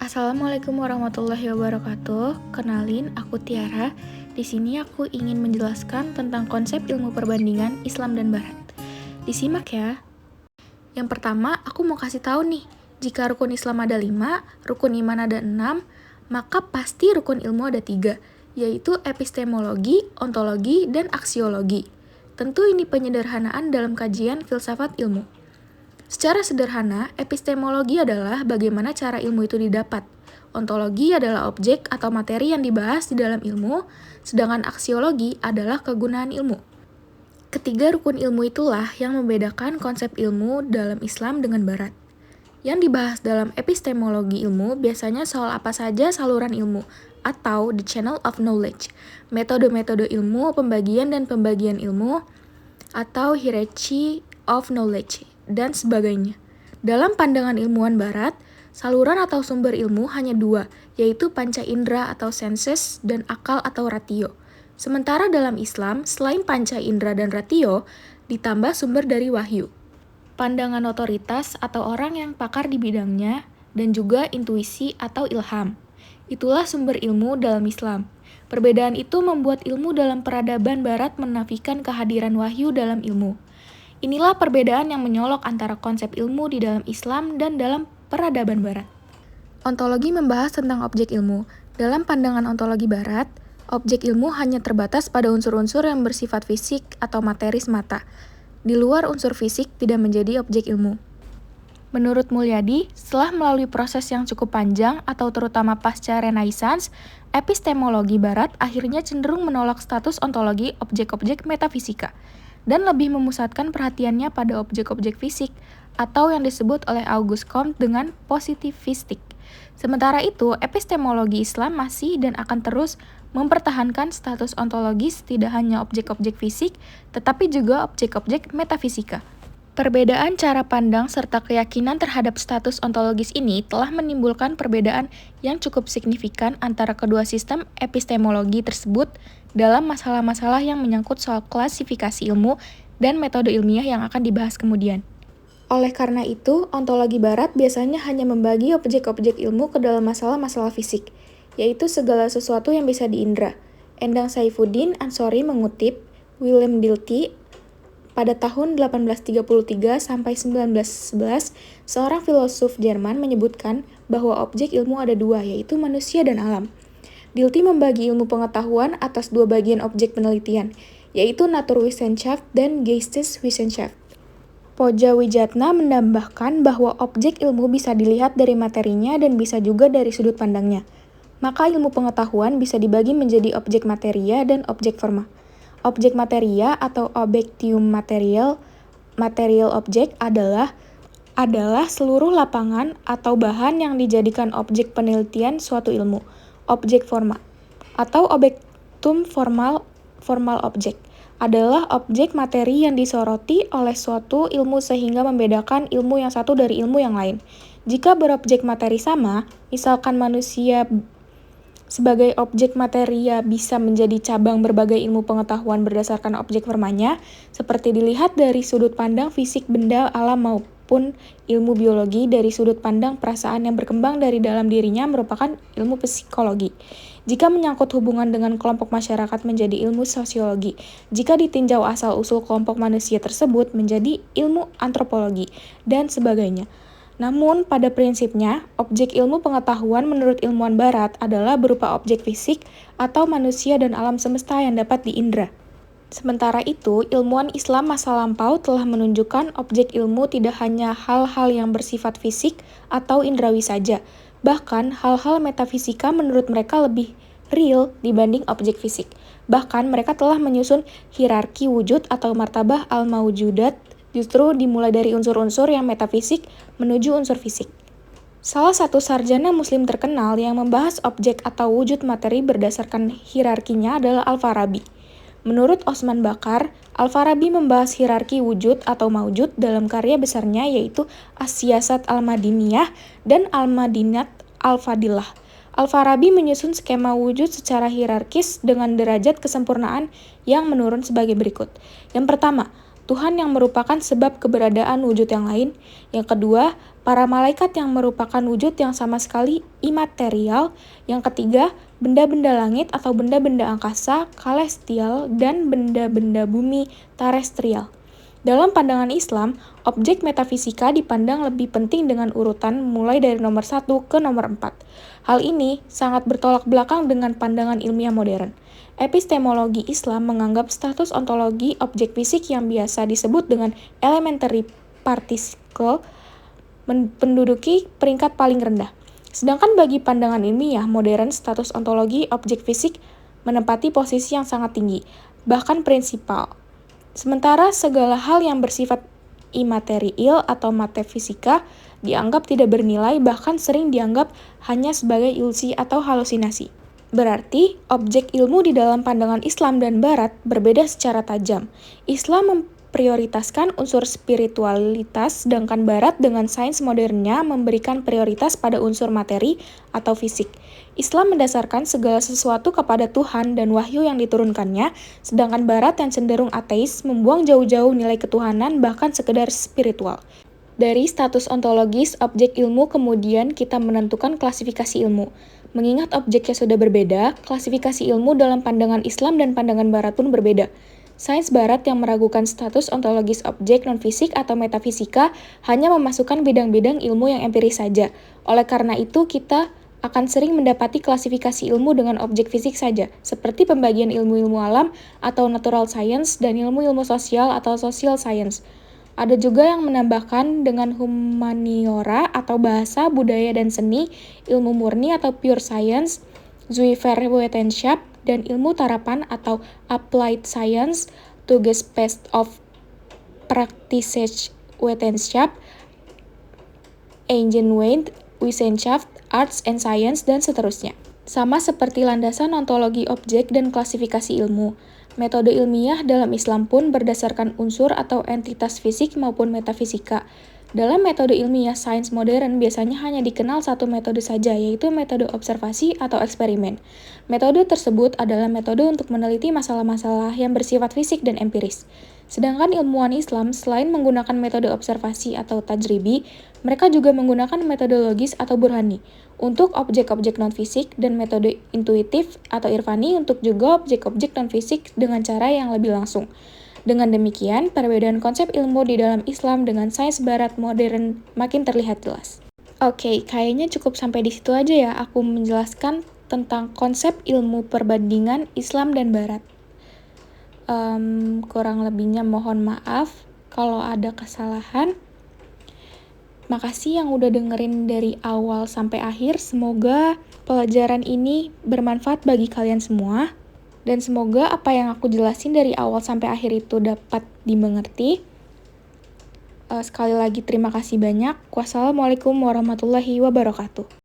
Assalamualaikum warahmatullahi wabarakatuh. Kenalin, aku Tiara. Di sini aku ingin menjelaskan tentang konsep ilmu perbandingan Islam dan Barat. Disimak ya. Yang pertama, aku mau kasih tahu nih, jika rukun Islam ada 5, rukun iman ada 6, maka pasti rukun ilmu ada 3, yaitu epistemologi, ontologi, dan aksiologi. Tentu ini penyederhanaan dalam kajian filsafat ilmu. Secara sederhana, epistemologi adalah bagaimana cara ilmu itu didapat. Ontologi adalah objek atau materi yang dibahas di dalam ilmu, sedangkan aksiologi adalah kegunaan ilmu. Ketiga rukun ilmu itulah yang membedakan konsep ilmu dalam Islam dengan Barat. Yang dibahas dalam epistemologi ilmu biasanya soal apa saja saluran ilmu, atau the channel of knowledge, metode-metode ilmu, pembagian dan pembagian ilmu, atau hierarchy of knowledge, dan sebagainya. Dalam pandangan ilmuwan Barat, saluran atau sumber ilmu hanya 2, yaitu panca indera atau senses dan akal atau ratio. Sementara dalam Islam, selain panca indera dan ratio, ditambah sumber dari wahyu, pandangan otoritas atau orang yang pakar di bidangnya, dan juga intuisi atau ilham. Itulah sumber ilmu dalam Islam. Perbedaan itu membuat ilmu dalam peradaban Barat menafikan kehadiran wahyu dalam ilmu. Inilah perbedaan yang menyolok antara konsep ilmu di dalam Islam dan dalam peradaban Barat. Ontologi membahas tentang objek ilmu. Dalam pandangan ontologi Barat, objek ilmu hanya terbatas pada unsur-unsur yang bersifat fisik atau materi semata. Di luar unsur fisik tidak menjadi objek ilmu. Menurut Mulyadi, setelah melalui proses yang cukup panjang atau terutama pasca Renaissance, epistemologi Barat akhirnya cenderung menolak status ontologi objek-objek metafisika dan lebih memusatkan perhatiannya pada objek-objek fisik, atau yang disebut oleh Auguste Comte dengan positivistik. Sementara itu, epistemologi Islam masih dan akan terus mempertahankan status ontologis tidak hanya objek-objek fisik, tetapi juga objek-objek metafisika. Perbedaan cara pandang serta keyakinan terhadap status ontologis ini telah menimbulkan perbedaan yang cukup signifikan antara kedua sistem epistemologi tersebut dalam masalah-masalah yang menyangkut soal klasifikasi ilmu dan metode ilmiah yang akan dibahas kemudian. Oleh karena itu, ontologi Barat biasanya hanya membagi objek-objek ilmu ke dalam masalah-masalah fisik, yaitu segala sesuatu yang bisa diindra. Endang Saifuddin Ansori mengutip Wilhelm Dilthey pada tahun 1833 sampai 1911, seorang filosof Jerman menyebutkan bahwa objek ilmu ada 2, yaitu manusia dan alam. Dilthey membagi ilmu pengetahuan atas 2 bagian objek penelitian, yaitu Naturwissenschaft dan Geisteswissenschaft. Poja Wijatna menambahkan bahwa objek ilmu bisa dilihat dari materinya dan bisa juga dari sudut pandangnya. Maka ilmu pengetahuan bisa dibagi menjadi objek materia dan objek forma. Objek materia atau objectium material object adalah seluruh lapangan atau bahan yang dijadikan objek penelitian suatu ilmu. Objek forma atau objektum formal object adalah objek materi yang disoroti oleh suatu ilmu sehingga membedakan ilmu yang satu dari ilmu yang lain. Jika berobjek materi sama, misalkan manusia sebagai objek materia bisa menjadi cabang berbagai ilmu pengetahuan berdasarkan objek formanya, seperti dilihat dari sudut pandang fisik benda alam maupun ilmu biologi dari sudut pandang perasaan yang berkembang dari dalam dirinya merupakan ilmu psikologi. Jika menyangkut hubungan dengan kelompok masyarakat menjadi ilmu sosiologi. Jika ditinjau asal-usul kelompok manusia tersebut menjadi ilmu antropologi, dan sebagainya. Namun, pada prinsipnya, objek ilmu pengetahuan menurut ilmuwan Barat adalah berupa objek fisik atau manusia dan alam semesta yang dapat diindra. Sementara itu, ilmuwan Islam masa lampau telah menunjukkan objek ilmu tidak hanya hal-hal yang bersifat fisik atau indrawi saja, bahkan hal-hal metafisika menurut mereka lebih real dibanding objek fisik. Bahkan mereka telah menyusun hierarki wujud atau martabah al-mawjudat, justru dimulai dari unsur-unsur yang metafisik menuju unsur fisik. Salah satu sarjana muslim terkenal yang membahas objek atau wujud materi berdasarkan hierarkinya adalah Al-Farabi. Menurut Osman Bakar, Al-Farabi membahas hierarki wujud atau maujud dalam karya besarnya yaitu As-Siyasat Al-Madiniyah dan Al-Madinat Al-Fadilah. Al-Farabi menyusun skema wujud secara hierarkis dengan derajat kesempurnaan yang menurun sebagai berikut. Yang pertama, Tuhan yang merupakan sebab keberadaan wujud yang lain. Yang kedua, para malaikat yang merupakan wujud yang sama sekali imaterial. Yang ketiga, benda-benda langit atau benda-benda angkasa, celestial, dan benda-benda bumi, terrestrial. Dalam pandangan Islam, objek metafisika dipandang lebih penting dengan urutan mulai dari nomor 1 ke nomor 4. Hal ini sangat bertolak belakang dengan pandangan ilmiah modern. Epistemologi Islam menganggap status ontologi objek fisik yang biasa disebut dengan elementary particle menduduki peringkat paling rendah. Sedangkan bagi pandangan ilmiah modern, status ontologi objek fisik menempati posisi yang sangat tinggi, bahkan prinsipal. Sementara segala hal yang bersifat imaterial atau metafisika dianggap tidak bernilai, bahkan sering dianggap hanya sebagai ilusi atau halusinasi. Berarti, objek ilmu di dalam pandangan Islam dan Barat berbeda secara tajam. Islam memprioritaskan unsur spiritualitas, sedangkan Barat dengan sains modernnya memberikan prioritas pada unsur materi atau fisik. Islam mendasarkan segala sesuatu kepada Tuhan dan wahyu yang diturunkannya, sedangkan Barat yang cenderung ateis membuang jauh-jauh nilai ketuhanan bahkan sekedar spiritual. Dari status ontologis objek ilmu kemudian kita menentukan klasifikasi ilmu. Mengingat objeknya sudah berbeda, klasifikasi ilmu dalam pandangan Islam dan pandangan Barat pun berbeda. Sains Barat yang meragukan status ontologis objek non-fisik atau metafisika hanya memasukkan bidang-bidang ilmu yang empiris saja. Oleh karena itu, kita akan sering mendapati klasifikasi ilmu dengan objek fisik saja, seperti pembagian ilmu-ilmu alam atau natural science dan ilmu-ilmu sosial atau social science. Ada juga yang menambahkan dengan humaniora atau bahasa, budaya, dan seni, ilmu murni atau pure science, Zuiverwissenschaft, dan ilmu tarapan atau applied science, Tugesfest of Praktische Wissenschaft, Ingenieurwissenschaft, Arts and Science, dan seterusnya. Sama seperti landasan ontologi objek dan klasifikasi ilmu. Metode ilmiah dalam Islam pun berdasarkan unsur atau entitas fisik maupun metafisika. Dalam metode ilmiah sains modern biasanya hanya dikenal satu metode saja, yaitu metode observasi atau eksperimen. Metode tersebut adalah metode untuk meneliti masalah-masalah yang bersifat fisik dan empiris. Sedangkan ilmuwan Islam selain menggunakan metode observasi atau tajribi, mereka juga menggunakan metode logis atau burhani untuk objek-objek non-fisik dan metode intuitif atau irfani untuk juga objek-objek non-fisik dengan cara yang lebih langsung. Dengan demikian, perbedaan konsep ilmu di dalam Islam dengan sains Barat modern makin terlihat jelas. Oke, kayaknya cukup sampai di situ aja ya aku menjelaskan tentang konsep ilmu perbandingan Islam dan Barat. Kurang lebihnya mohon maaf kalau ada kesalahan. Makasih yang udah dengerin dari awal sampai akhir. Semoga pelajaran ini bermanfaat bagi kalian semua. Dan semoga apa yang aku jelasin dari awal sampai akhir itu dapat dimengerti. Sekali lagi terima kasih banyak. Wassalamualaikum warahmatullahi wabarakatuh.